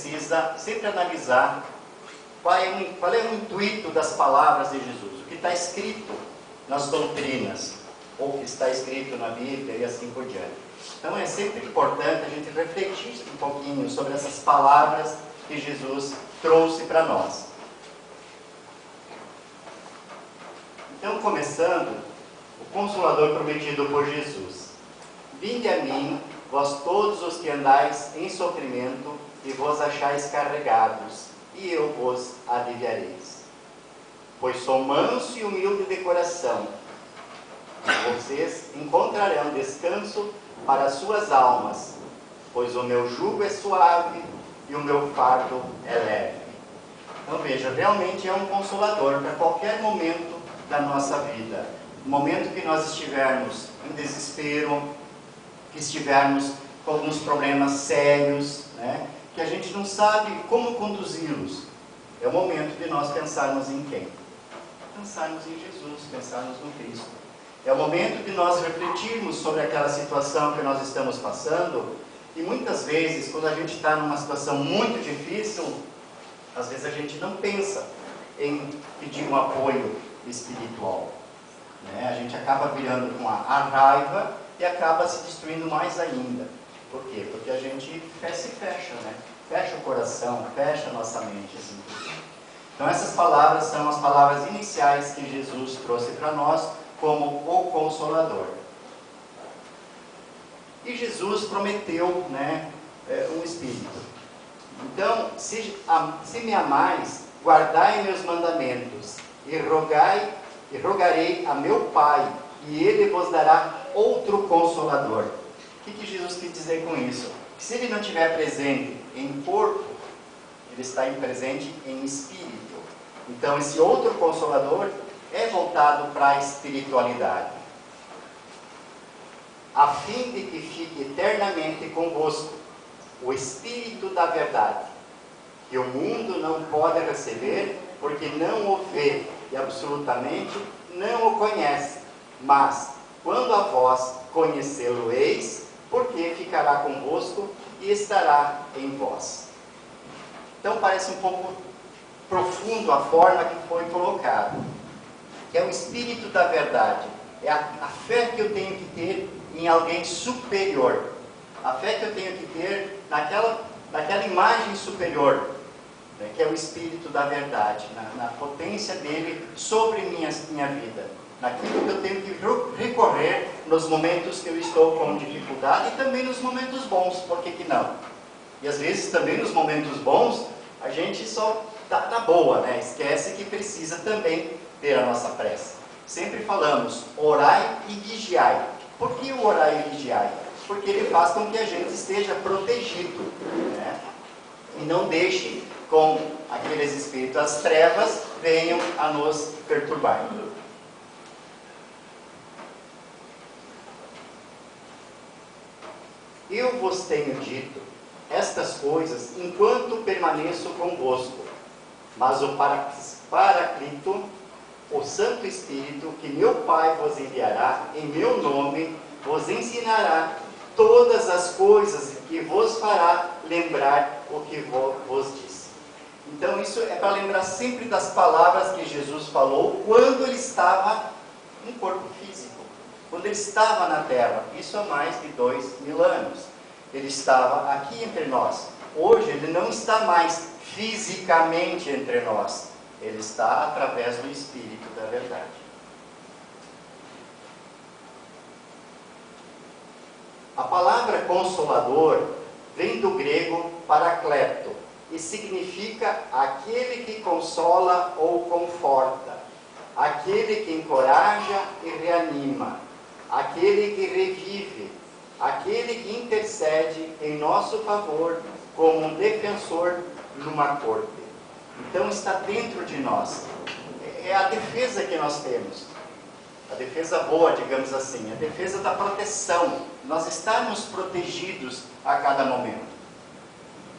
precisa sempre analisar qual é o intuito das palavras de Jesus, o que está escrito nas doutrinas, ou o que está escrito na Bíblia e assim por diante. Então é sempre importante a gente refletir um pouquinho sobre essas palavras que Jesus trouxe para nós. Então, começando, o Consolador prometido por Jesus. Vinde a mim, vós todos os que andais em sofrimento, e vos achais carregados, e eu vos aliviareis. Pois sou manso e humilde de coração, e vocês encontrarão descanso para as suas almas, pois o meu jugo é suave e o meu fardo é leve. Então veja, realmente é um consolador para qualquer momento da nossa vida. No momento que nós estivermos em desespero, que estivermos com alguns problemas sérios, né, que a gente não sabe como conduzi-los, é o momento de nós pensarmos em quem? Pensarmos em Jesus, pensarmos no Cristo. É o momento de nós refletirmos sobre aquela situação que nós estamos passando, e muitas vezes, quando a gente está numa situação muito difícil, às vezes a gente não pensa em pedir um apoio espiritual, né? A gente acaba virando com a raiva e acaba se destruindo mais ainda. Por quê? Porque a gente se fecha, né? Fecha o coração, fecha a nossa mente, assim. Então essas palavras são as palavras iniciais que Jesus trouxe para nós como o Consolador. E Jesus prometeu, né, um Espírito. Então, se me amais, guardai meus mandamentos, e rogarei a meu Pai, e Ele vos dará outro Consolador. O que Jesus quis dizer com isso? Que se Ele não estiver presente em corpo, Ele está presente em espírito. Então, esse outro Consolador é voltado para a espiritualidade, a fim de que fique eternamente convosco o Espírito da verdade, que o mundo não pode receber, porque não o vê e absolutamente não o conhece, mas quando a vós conhecê-lo-eis, porque ficará convosco e estará em vós. Então parece um pouco profundo a forma que foi colocado, que é o Espírito da verdade, é a fé que eu tenho que ter em alguém superior, a fé que eu tenho que ter naquela imagem superior, né, que é o Espírito da verdade, na potência dele sobre minha vida, naquilo que eu tenho que recorrer nos momentos que eu estou com dificuldade e também nos momentos bons, por que não? E às vezes também nos momentos bons a gente só tá boa, né? Esquece que precisa também ter a nossa prece. Sempre falamos, orai e vigiai. Por que o orai e vigiai? Porque ele faz com que a gente esteja protegido, né? E não deixe com aqueles espíritos, as trevas venham a nos perturbar. Eu vos tenho dito estas coisas enquanto permaneço convosco, mas o Paraclito, o Santo Espírito, que meu Pai vos enviará em meu nome, vos ensinará todas as coisas e vos fará lembrar o que vos disse. Então isso é para lembrar sempre das palavras que Jesus falou quando ele estava em corpo físico, quando ele estava na terra, isso há mais de 2000 anos. Ele estava aqui entre nós. Hoje ele não está mais fisicamente entre nós, ele está através do Espírito da verdade. A palavra consolador vem do grego paracleto e significa aquele que consola ou conforta, aquele que encoraja e reanima, aquele que revive, aquele que intercede em nosso favor como um defensor numa corte. Então está dentro de nós. É a defesa que nós temos. A defesa boa, digamos assim, a defesa da proteção. Nós estamos protegidos a cada momento.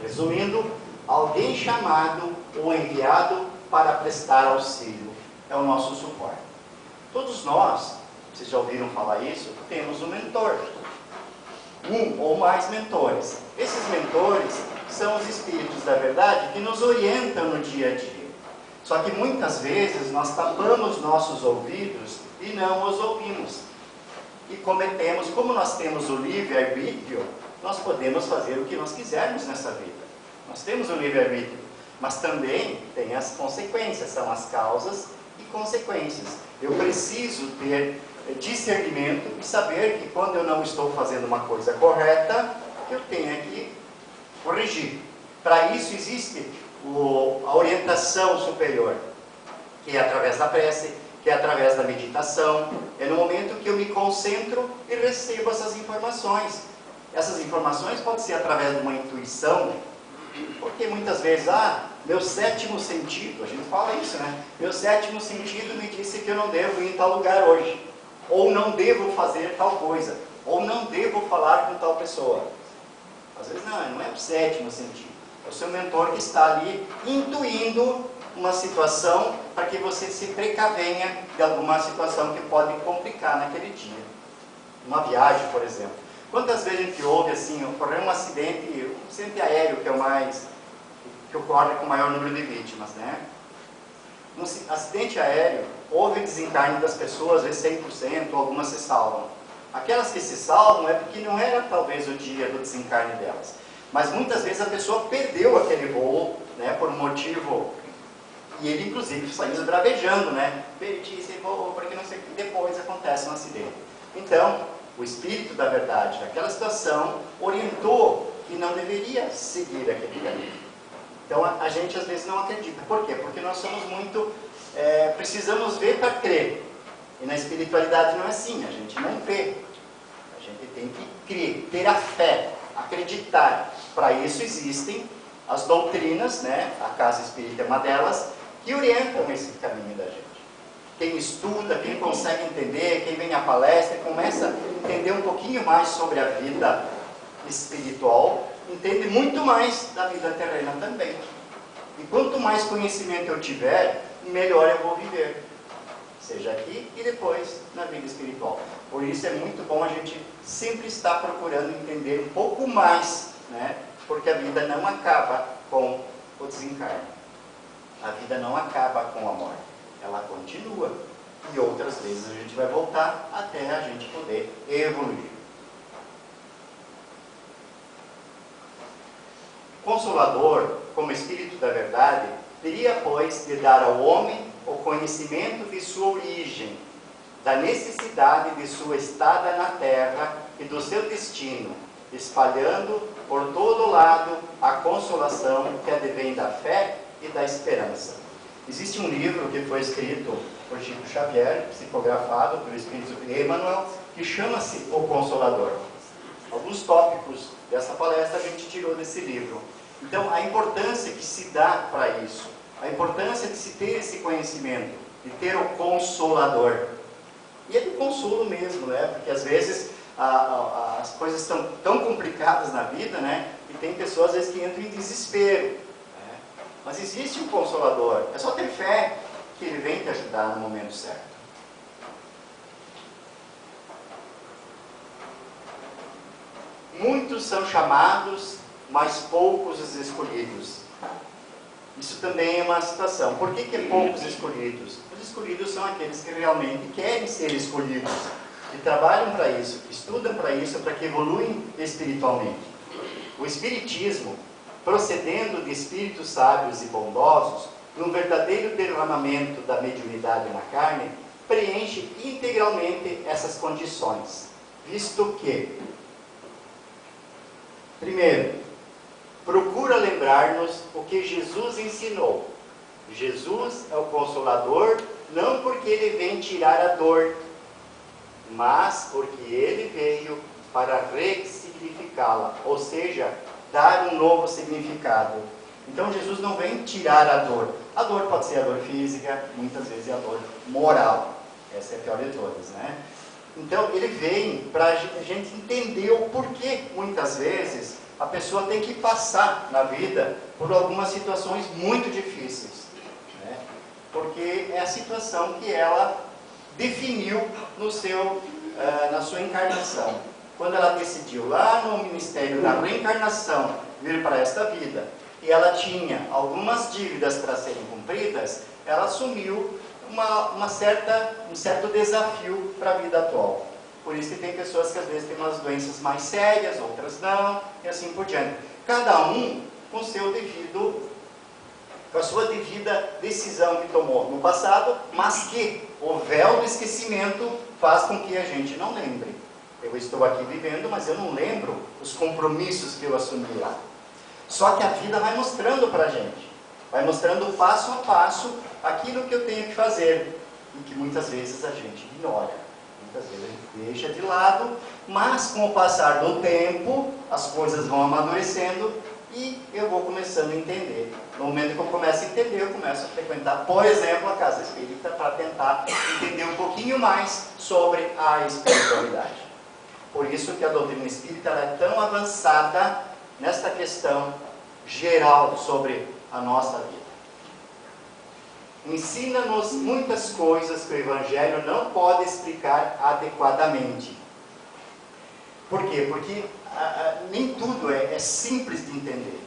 Resumindo, alguém chamado ou enviado para prestar auxílio. É o nosso suporte. Todos nós, vocês já ouviram falar isso, temos um mentor. Um ou mais mentores. Esses mentores são os Espíritos da Verdade que nos orientam no dia a dia. Só que muitas vezes nós tapamos nossos ouvidos e não os ouvimos. E cometemos, como nós temos o livre-arbítrio, nós podemos fazer o que nós quisermos nessa vida. Nós temos o livre-arbítrio, mas também tem as consequências, são as causas e consequências. Eu preciso ter discernimento e saber que quando eu não estou fazendo uma coisa correta, eu tenho que corrigir. Para isso existe a orientação superior, que é através da prece, que é através da meditação. É no momento que eu me concentro e recebo essas informações. Essas informações podem ser através de uma intuição, porque muitas vezes, meu sétimo sentido, a gente fala isso, né? Meu sétimo sentido me disse que eu não devo ir em tal lugar hoje, ou não devo fazer tal coisa, ou não devo falar com tal pessoa. Às vezes não é o sétimo sentido, é o seu mentor que está ali intuindo uma situação para que você se precavenha de alguma situação que pode complicar naquele dia. Uma viagem, por exemplo. Quantas vezes a gente ouve assim, ocorreu um acidente aéreo, que é o mais, que ocorre com o maior número de vítimas, né? No acidente aéreo, houve desencarne das pessoas, às vezes 100%, algumas se salvam. Aquelas que se salvam é porque não era talvez o dia do desencarne delas. Mas muitas vezes a pessoa perdeu aquele voo, né, por um motivo, e ele inclusive saiu esbravejando, né? Perdi esse voo, porque não sei o que, depois acontece um acidente. Então, o Espírito da Verdade, naquela situação, orientou que não deveria seguir aquele caminho. Então, a gente às vezes não acredita. Por quê? Porque nós somos muito... precisamos ver para crer. E na espiritualidade não é assim, a gente não vê. A gente tem que crer, ter a fé, acreditar. Para isso existem as doutrinas, né? A Casa Espírita é uma delas, que orientam esse caminho da gente. Quem estuda, quem consegue entender, quem vem à palestra, começa a entender um pouquinho mais sobre a vida espiritual, entende muito mais da vida terrena também. E quanto mais conhecimento eu tiver, melhor eu vou viver. Seja aqui e depois na vida espiritual. Por isso é muito bom a gente sempre estar procurando entender um pouco mais, né? Porque a vida não acaba com o desencarne. A vida não acaba com a morte. Ela continua. E outras vezes a gente vai voltar até a gente poder evoluir. O Consolador, como Espírito da Verdade, teria, pois, de dar ao homem o conhecimento de sua origem, da necessidade de sua estada na terra e do seu destino, espalhando por todo lado a consolação que advém da fé e da esperança. Existe um livro que foi escrito por Chico Xavier, psicografado pelo Espírito Emmanuel, que chama-se O Consolador. Alguns tópicos dessa palestra a gente tirou desse livro. Então, a importância que se dá para isso, a importância de se ter esse conhecimento, de ter o Consolador. E é do consolo mesmo, né? Porque às vezes as coisas estão tão complicadas na vida, né? E tem pessoas às vezes que entram em desespero. Mas existe um Consolador, é só ter fé que ele vem te ajudar no momento certo. Muitos são chamados, mas poucos os escolhidos. Isso também é uma situação. Por que poucos escolhidos? Os escolhidos são aqueles que realmente querem ser escolhidos, que trabalham para isso, que estudam para isso, para que evoluem espiritualmente. O Espiritismo, procedendo de espíritos sábios e bondosos, num verdadeiro derramamento da mediunidade na carne, preenche integralmente essas condições, visto que, primeiro, procura lembrar-nos o que Jesus ensinou. Jesus é o Consolador, não porque ele vem tirar a dor, mas porque ele veio para ressignificá-la, ou seja, dar um novo significado. Então Jesus não vem tirar a dor. A dor pode ser a dor física, muitas vezes é a dor moral. Essa é a pior de todas, né? Então ele vem para a gente entender o porquê, muitas vezes, a pessoa tem que passar na vida por algumas situações muito difíceis, né? Porque é a situação que ela definiu no na sua encarnação. quando ela decidiu lá no ministério da reencarnação vir para esta vida, e ela tinha algumas dívidas para serem cumpridas, ela assumiu um certo desafio para a vida atual. Por isso que tem pessoas que às vezes têm umas doenças mais sérias, outras não, e assim por diante. Cada um com a sua devida decisão que tomou no passado, mas que o véu do esquecimento faz com que a gente não lembre. Eu estou aqui vivendo, mas eu não lembro os compromissos que eu assumi lá. Só que a vida vai mostrando para a gente, vai mostrando passo a passo aquilo que eu tenho que fazer, e que muitas vezes a gente ignora, muitas vezes a gente deixa de lado, mas com o passar do tempo, as coisas vão amadurecendo e eu vou começando a entender. No momento que eu começo a entender, eu começo a frequentar, por exemplo, a Casa Espírita, para tentar entender um pouquinho mais sobre a espiritualidade. Por isso que a doutrina espírita ela é tão avançada nesta questão geral sobre a nossa vida. Ensina-nos muitas coisas que o Evangelho não pode explicar adequadamente. Por quê? Porque nem tudo é simples de entender.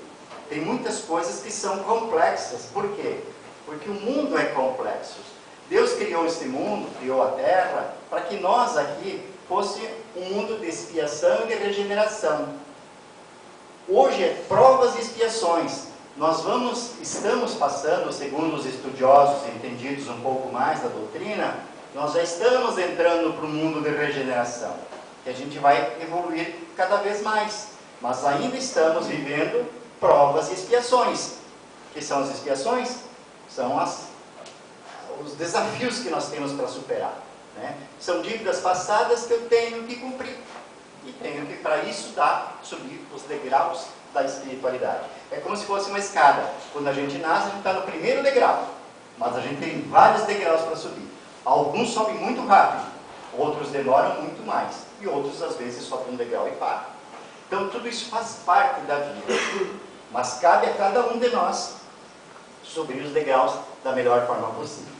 Tem muitas coisas que são complexas. Por quê? Porque o mundo é complexo. Deus criou este mundo, criou a Terra, para que nós aqui fosse um mundo de expiação e de regeneração. Hoje é provas e expiações. Nós estamos passando, segundo os estudiosos entendidos um pouco mais da doutrina, nós já estamos entrando para o mundo de regeneração, que a gente vai evoluir cada vez mais. Mas ainda estamos vivendo provas e expiações. O que são as expiações? São os desafios que nós temos para superar, né? São dívidas passadas que eu tenho que cumprir. E tenho que, para isso, subir os degraus da espiritualidade. É como se fosse uma escada. Quando a gente nasce, a gente está no primeiro degrau. Mas a gente tem vários degraus para subir. Alguns sobem muito rápido, outros demoram muito mais. E outros, às vezes, sobem um degrau e param. Então, tudo isso faz parte da vida. Mas cabe a cada um de nós subir os degraus da melhor forma possível.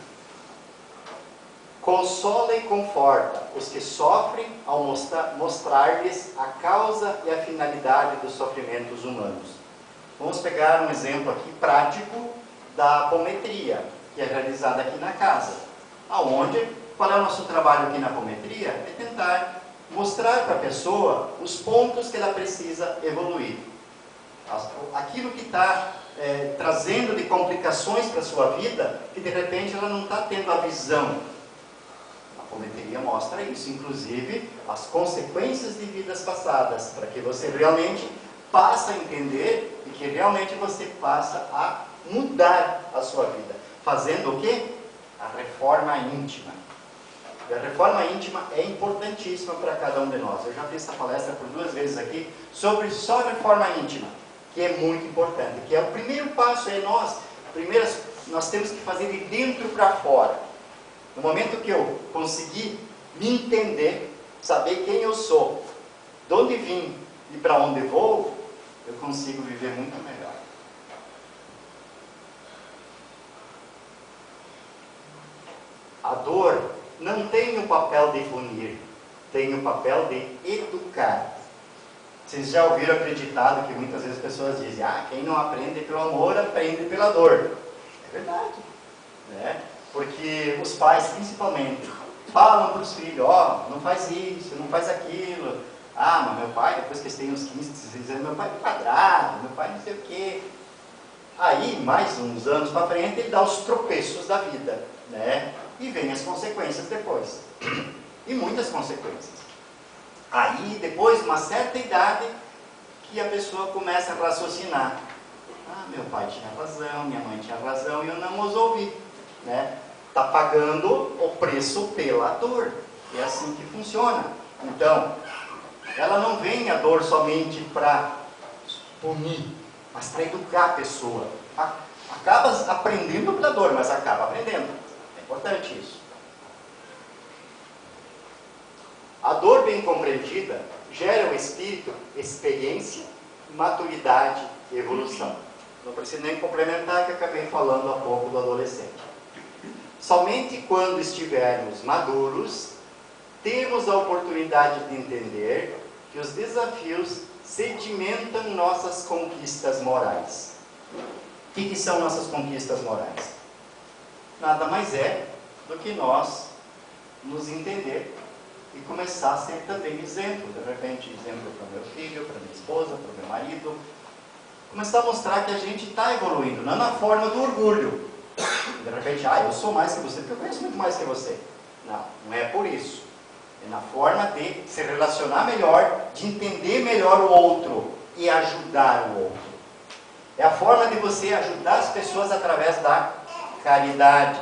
Consola e conforta os que sofrem ao mostrar-lhes a causa e a finalidade dos sofrimentos humanos. Vamos pegar um exemplo aqui prático da apometria, que é realizada aqui na casa. Qual é o nosso trabalho aqui na apometria? É tentar mostrar para a pessoa os pontos que ela precisa evoluir. Aquilo que está trazendo de complicações para a sua vida, que de repente ela não está tendo a visão. A apometria mostra isso, inclusive as consequências de vidas passadas, para que você realmente passe a entender e que realmente você passe a mudar a sua vida. Fazendo o quê? A reforma íntima. E a reforma íntima é importantíssima para cada um de nós. Eu já fiz essa palestra por 2 vezes aqui sobre só reforma íntima, que é muito importante, que é o primeiro passo, nós temos que fazer de dentro para fora. No momento que eu conseguir me entender, saber quem eu sou, de onde vim e para onde vou, eu consigo viver muito melhor. A dor não tem o papel de punir, tem o papel de educar. Vocês já ouviram acreditado que muitas vezes as pessoas dizem: quem não aprende pelo amor, aprende pela dor. É verdade, né? Porque os pais, principalmente, falam para os filhos: não faz isso, não faz aquilo. Mas meu pai, depois que eles têm uns 15, 16 anos, meu pai é quadrado, meu pai não sei o quê. Aí, mais uns anos para frente, ele dá os tropeços da vida, né? E vem as consequências depois. E muitas consequências. Aí, depois de uma certa idade, que a pessoa começa a raciocinar: meu pai tinha razão, minha mãe tinha razão, e eu não os ouvi, né? Está pagando o preço pela dor. É assim que funciona. Então, ela não vem a dor somente para punir, mas para educar a pessoa. Acaba aprendendo pela dor, mas acaba aprendendo. É importante isso. A dor bem compreendida gera ao espírito experiência, maturidade e evolução. Não preciso nem complementar, que eu acabei falando há pouco do adolescente. Somente quando estivermos maduros, temos a oportunidade de entender que os desafios sedimentam nossas conquistas morais. O que são nossas conquistas morais? Nada mais é do que nós nos entender e começar a ser também exemplo. De repente, exemplo para meu filho, para minha esposa, para meu marido. Começar a mostrar que a gente está evoluindo, não na forma do orgulho. De repente, eu sou mais que você, porque eu conheço muito mais que você. Não, não é por isso. É na forma de se relacionar melhor, de entender melhor o outro e ajudar o outro. É a forma de você ajudar as pessoas através da caridade.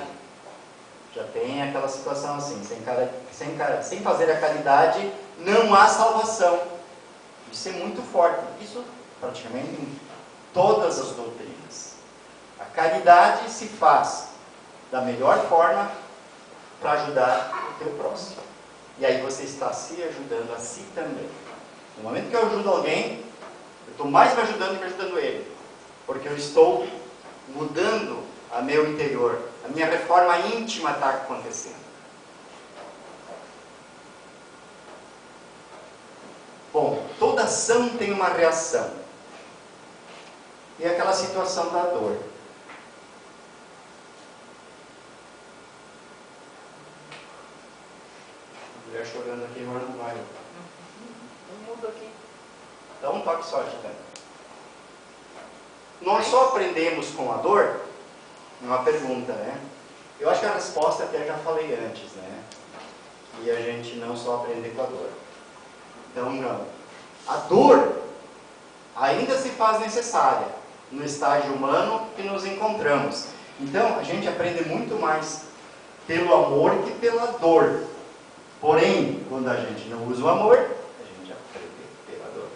Já tem aquela situação assim, sem fazer a caridade não há salvação. Isso é muito forte. Isso praticamente em todas as doutrinas. A caridade se faz da melhor forma para ajudar o teu próximo. E aí você está se ajudando a si também. No momento que eu ajudo alguém, eu estou mais me ajudando do que ajudando ele. Porque eu estou mudando a meu interior. A minha reforma íntima está acontecendo. Bom, toda ação tem uma reação. E é aquela situação da dor. A mulher chorando aqui, agora não vai. Não muda aqui. Dá um toque só, Gitana. Nós só aprendemos com a dor? Uma pergunta, né? Eu acho que a resposta até já falei antes, né? E a gente não só aprende com a dor. Então, não. A dor ainda se faz necessária no estágio humano que nos encontramos. Então, a gente aprende muito mais pelo amor que pela dor. Porém, quando a gente não usa o amor, a gente aprende pela dor.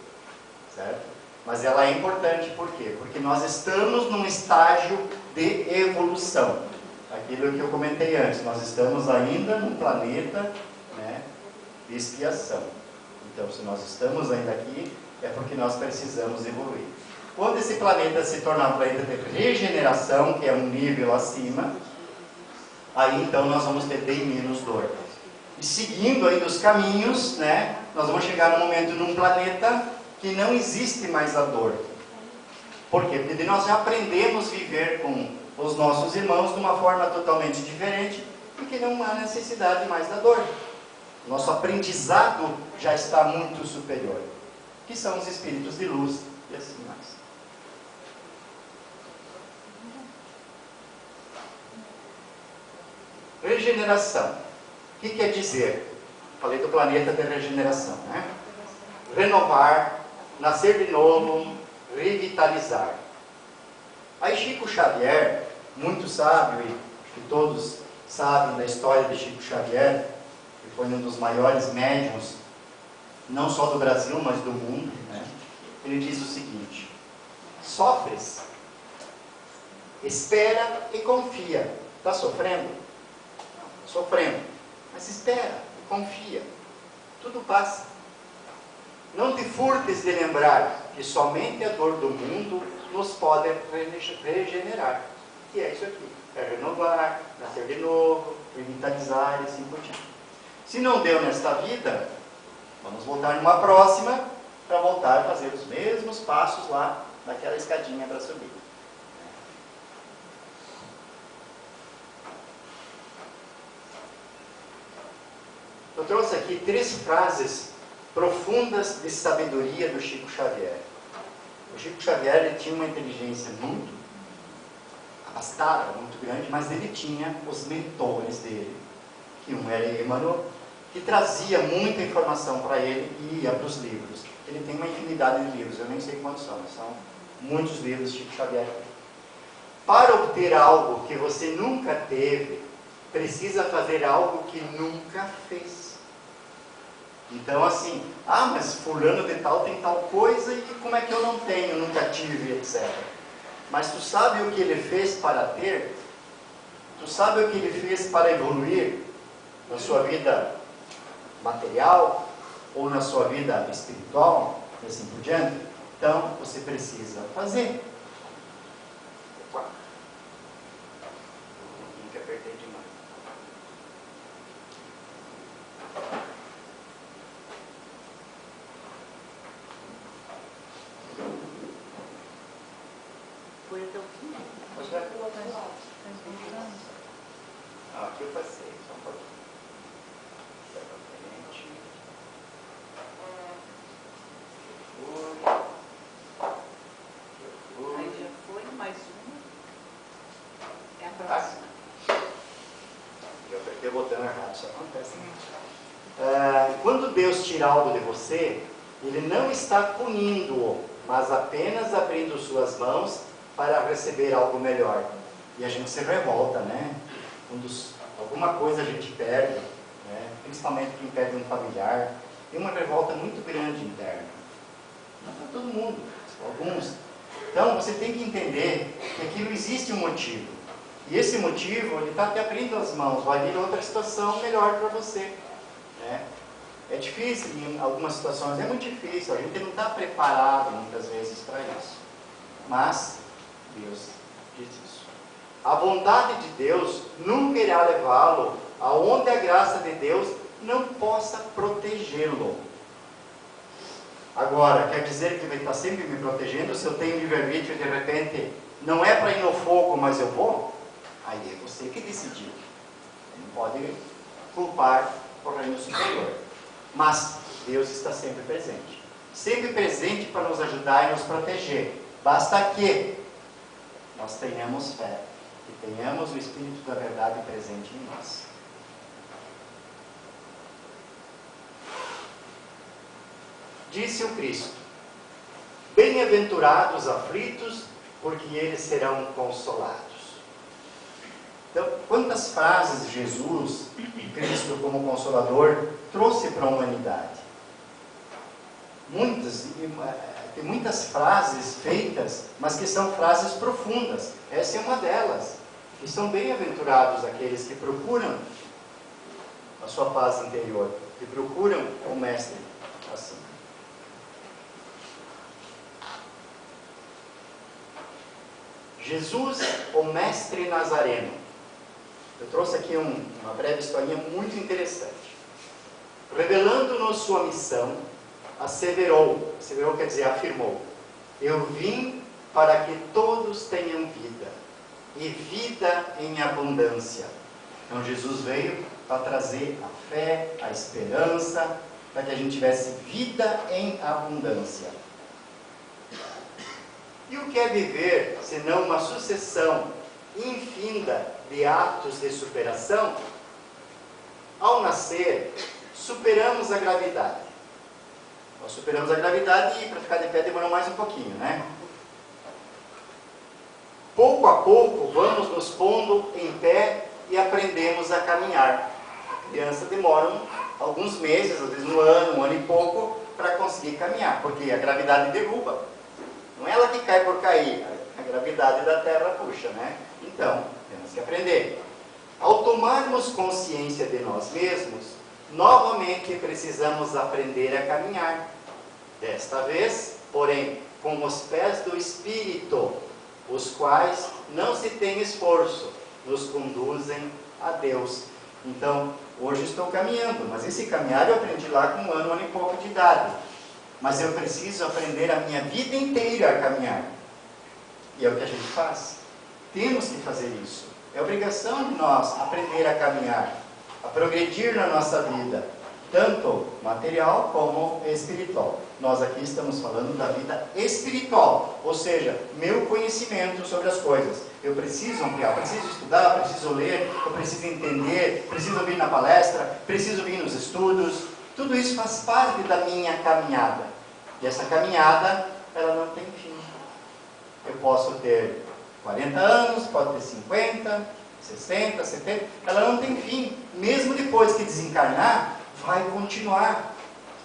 Certo? Mas ela é importante, por quê? Porque nós estamos num estágio de evolução. Aquilo que eu comentei antes, nós estamos ainda num planeta, né, de expiação. Então, se nós estamos ainda aqui, é porque nós precisamos evoluir. Quando esse planeta se tornar um planeta de regeneração, que é um nível acima, aí então nós vamos ter bem menos dor. E seguindo ainda os caminhos, né, nós vamos chegar num momento num planeta que não existe mais a dor. Por quê? Porque nós já aprendemos a viver com os nossos irmãos de uma forma totalmente diferente, porque não há necessidade mais da dor. Nosso aprendizado já está muito superior, que são os espíritos de luz e assim mais. Regeneração. O que quer dizer? Falei do planeta de regeneração, né? Renovar, nascer de novo, revitalizar. Aí Chico Xavier, muito sábio, e que todos sabem da história de Chico Xavier, que foi um dos maiores médiuns, não só do Brasil, mas do mundo, né? Ele diz o seguinte: sofres, espera e confia. Está sofrendo? Sofrendo. Mas espera e confia. Tudo passa. Não te furtes de lembrar que somente a dor do mundo nos pode regenerar. Que é isso aqui. É renovar, nascer de novo, revitalizar e assim por diante. Se não deu nesta vida, vamos voltar numa próxima para voltar a fazer os mesmos passos lá naquela escadinha para subir. Eu trouxe aqui 3 frases profundas de sabedoria do Chico Xavier. O Chico Xavier ele tinha uma inteligência muito abastada, muito grande, mas ele tinha os mentores dele, que um era Emmanuel, que trazia muita informação para ele e ia para os livros. Ele tem uma infinidade de livros, eu nem sei quantos são, mas são muitos livros de Chico Xavier. Para obter algo que você nunca teve, precisa fazer algo que nunca fez. Então assim, mas fulano de tal tem tal coisa e como é que eu não tenho, nunca tive, etc. Mas tu sabe o que ele fez para ter? Tu sabe o que ele fez para evoluir na sua vida material ou na sua vida espiritual e assim por diante? Então você precisa fazer. Opa. Que apertei demais. passei, só um pouquinho. Sai pra frente. Aí já foi, mais uma. É a Tá. próxima. Eu apertei o botão errado, isso acontece. Quando Deus tira algo de você, Ele não está punindo-o, mas apenas abrindo suas mãos para receber algo melhor. E a gente se revolta, né? Quando alguma coisa a gente perde, né? Principalmente quem perde um familiar, tem uma revolta muito grande interna. Não para todo mundo, para alguns. Então você tem que entender que aquilo existe um motivo. E esse motivo, ele está te abrindo as mãos, vai vir outra situação melhor para você. Né? É difícil em algumas situações, é muito difícil, a gente não está preparado muitas vezes para isso. Mas Deus diz isso. A vontade de Deus nunca irá levá-lo aonde a graça de Deus não possa protegê-lo. Agora, quer dizer que Ele está sempre me protegendo? Se eu tenho livre-arbítrio e de repente não é para ir no fogo, mas eu vou? Aí é você que decidiu. Não pode culpar o reino superior. Mas Deus está sempre presente. Sempre presente para nos ajudar e nos proteger. Basta que nós tenhamos fé. Que tenhamos o Espírito da verdade presente em nós. Disse o Cristo: bem-aventurados os aflitos, porque eles serão consolados. Então, quantas frases Jesus, Cristo como Consolador, trouxe para a humanidade? Muitas, tem muitas frases feitas, mas que são frases profundas. Essa é uma delas. E são bem-aventurados aqueles que procuram a sua paz interior, que procuram o Mestre assim. Jesus, o Mestre Nazareno. Eu trouxe aqui uma breve historinha muito interessante. Revelando-nos sua missão, asseverou quer dizer afirmou: eu vim para que todos tenham vida, e vida em abundância. Então Jesus veio para trazer a fé, a esperança, para que a gente tivesse vida em abundância. E o que é viver, senão uma sucessão infinda de atos de superação? Ao nascer, superamos a gravidade. Nós superamos a gravidade e para ficar de pé demorou mais um pouquinho, né? Pouco a pouco vamos nos pondo em pé e aprendemos a caminhar. A criança demora alguns meses, às vezes um ano e pouco, para conseguir caminhar, porque a gravidade derruba. Não é ela que cai por cair, a gravidade da Terra puxa, né? Então, temos que aprender. Ao tomarmos consciência de nós mesmos, novamente precisamos aprender a caminhar. Desta vez, porém, com os pés do Espírito, os quais não se tem esforço, nos conduzem a Deus. Então, hoje estou caminhando, mas esse caminhar eu aprendi lá com um ano e pouco de idade. Mas eu preciso aprender a minha vida inteira a caminhar. E é o que a gente faz. Temos que fazer isso. É obrigação de nós aprender a caminhar, a progredir na nossa vida, tanto material como espiritual. Nós aqui estamos falando da vida espiritual, ou seja, meu conhecimento sobre as coisas. Eu preciso ampliar, preciso estudar, preciso ler, eu preciso entender, preciso vir na palestra, preciso vir nos estudos. Tudo isso faz parte da minha caminhada. E essa caminhada, ela não tem fim. Eu posso ter 40 anos, pode ter 50, 60, 70, ela não tem fim. Mesmo depois que desencarnar, vai continuar.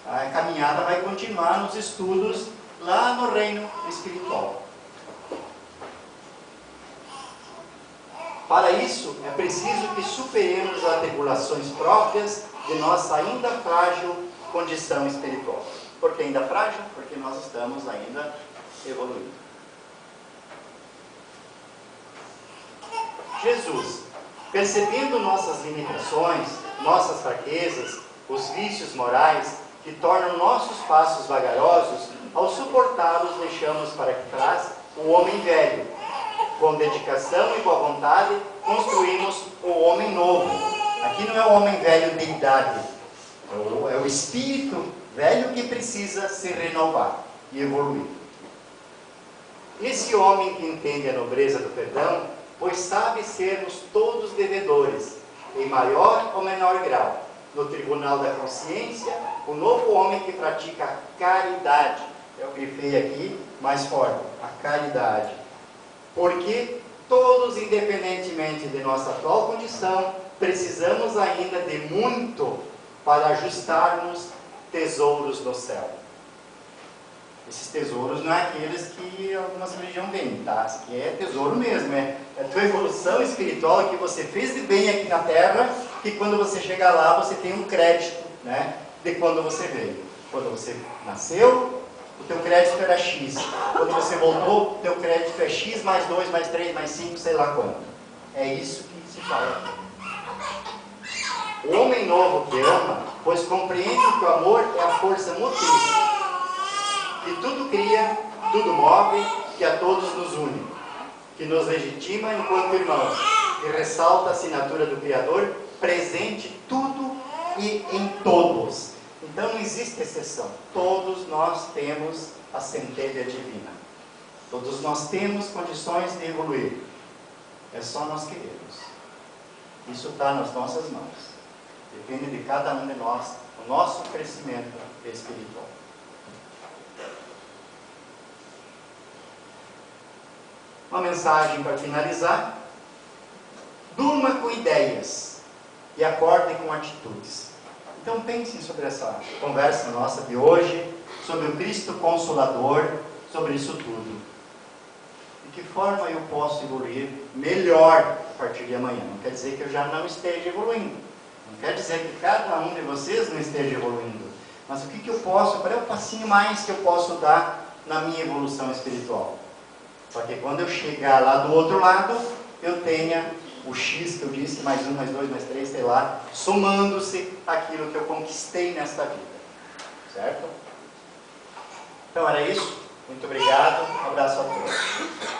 A caminhada vai continuar nos estudos lá no reino espiritual. Para isso, é preciso que superemos as tribulações próprias de nossa ainda frágil condição espiritual. Por que ainda frágil? Porque nós estamos ainda evoluindo. Jesus, percebendo nossas limitações, nossas fraquezas, os vícios morais que tornam nossos passos vagarosos, ao suportá-los deixamos para trás o homem velho. Com dedicação e boa vontade, construímos o homem novo, Aqui não é o homem velho de idade, é o espírito velho que precisa se renovar e evoluir. Esse homem que entende a nobreza do perdão, pois sabe sermos todos devedores, em maior ou menor grau. No tribunal da consciência, o novo homem que pratica a caridade, eu grifei aqui mais forte, a caridade. Porque todos, independentemente de nossa atual condição, precisamos ainda de muito para ajustarmos tesouros no céu. Esses tesouros não é aqueles que algumas religiões vendem, tá? Isso aqui é tesouro mesmo, é a tua evolução espiritual que você fez de bem aqui na Terra, que quando você chegar lá, você tem um crédito, né, de quando você veio. Quando você nasceu, o teu crédito era X. Quando você voltou, o teu crédito é X mais 2, mais 3, mais 5, sei lá quanto. É isso que se fala aqui. O homem novo que ama, pois compreende que o amor é a força motriz, que tudo cria, tudo move, que a todos nos une, que nos legitima enquanto irmãos, e ressalta a assinatura do Criador, presente tudo e em todos. Então não existe exceção. Todos nós temos a centelha divina. Todos nós temos condições de evoluir. É só nós queremos. Isso está nas nossas mãos. Depende de cada um de nós, o nosso crescimento espiritual. Uma mensagem para finalizar. Durma com ideias e acorde com atitudes. Então pensem sobre essa conversa nossa de hoje, sobre o Cristo Consolador, sobre isso tudo. De que forma eu posso evoluir melhor a partir de amanhã? Não quer dizer que eu já não esteja evoluindo. Não quer dizer que cada um de vocês não esteja evoluindo. Mas o que eu posso, qual é o passinho mais que eu posso dar na minha evolução espiritual? Para que quando eu chegar lá do outro lado, eu tenha o X que eu disse, mais 1, mais 2, mais 3, sei lá, somando-se aquilo que eu conquistei nesta vida. Certo? Então era isso. Muito obrigado. Um abraço a todos.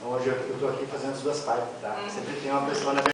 Hoje eu estou aqui fazendo as duas partes, tá? Sempre tem uma pessoa na